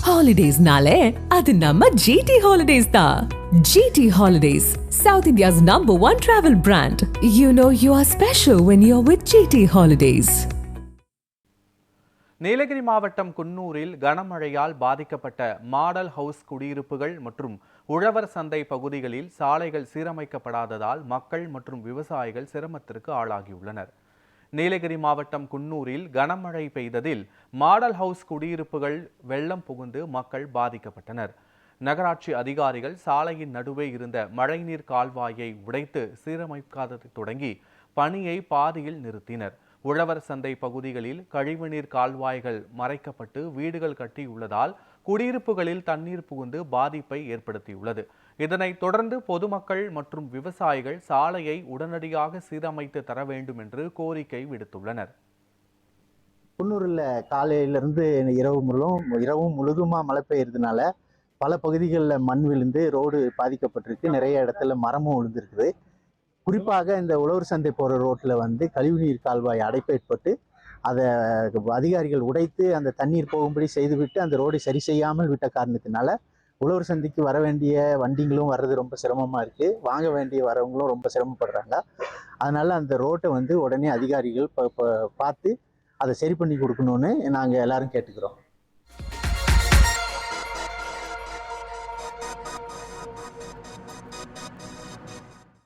Holidays-nale, adu namma GT Holidays da. GT Holidays, South India's #1 travel brand. You know you are special when you're with GT Holidays. Nilgiri மாவட்டம் குன்னூரில் கனமழையால் பாதிக்கப்பட்ட model house குடியிருப்புகள் மற்றும் உழவர் சந்தை பகுதிகளில் சாலைகள் சீரமைக்கப்படாததால் மக்கள் மற்றும் விவசாயிகள் சிரமத்திற்கு ஆளாகியுள்ளனர். நீலகிரி மாவட்டம் குன்னூரில் கனமழை பெய்ததில் மாடல் ஹவுஸ் குடியிருப்புகள் வெள்ளம் புகுந்து மக்கள் பாதிக்கப்பட்டனர். நகராட்சி அதிகாரிகள் சாலையின் நடுவே இருந்த மழைநீர் கால்வாயை உடைத்து சீரமைக்காததை தொடங்கி பணியை பாதியில் நிறுத்தினர். உழவர் சந்தை பகுதிகளில் கழிவுநீர் கால்வாய்கள் மறைக்கப்பட்டு வீடுகள் கட்டியுள்ளதால் குடியிருப்புகளில் தண்ணீர் புகுந்து பாதிப்பை ஏற்படுத்தியுள்ளது. இதனைத் தொடர்ந்து பொதுமக்கள் மற்றும் விவசாயிகள் சாலையை உடனடியாக சீரமைத்து தர வேண்டும் என்று கோரிக்கை விடுத்துள்ளனர். குன்னூரில் காலையிலிருந்து இரவும் முழுதுமா மழை பெய்யறதுனால பல பகுதிகளில் மண் விழுந்து ரோடு பாதிக்கப்பட்டிருக்கு. நிறைய இடத்துல மரமும் விழுந்திருக்குது. குறிப்பாக இந்த உழவர் சந்தை போகிற ரோட்டில் கழிவுநீர் கால்வாய் அடைப்பு ஏற்பட்டு அதை அதிகாரிகள் உடைத்து அந்த தண்ணீர் போகும்படி செய்துவிட்டு அந்த ரோடை சரி செய்யாமல் விட்ட காரணத்தினால உழவர் சந்தைக்கு வர வேண்டிய வண்டிங்களும் வர்றது ரொம்ப சிரமமாக இருக்குது. வாங்க வேண்டிய வரவங்களும் ரொம்ப சிரமப்படுறாங்க. அதனால் அந்த ரோட்டை உடனே அதிகாரிகள் பார்த்து அதை சரி பண்ணி கொடுக்கணும்னு நாங்கள் எல்லாரும் கேட்டுக்கிறோம்.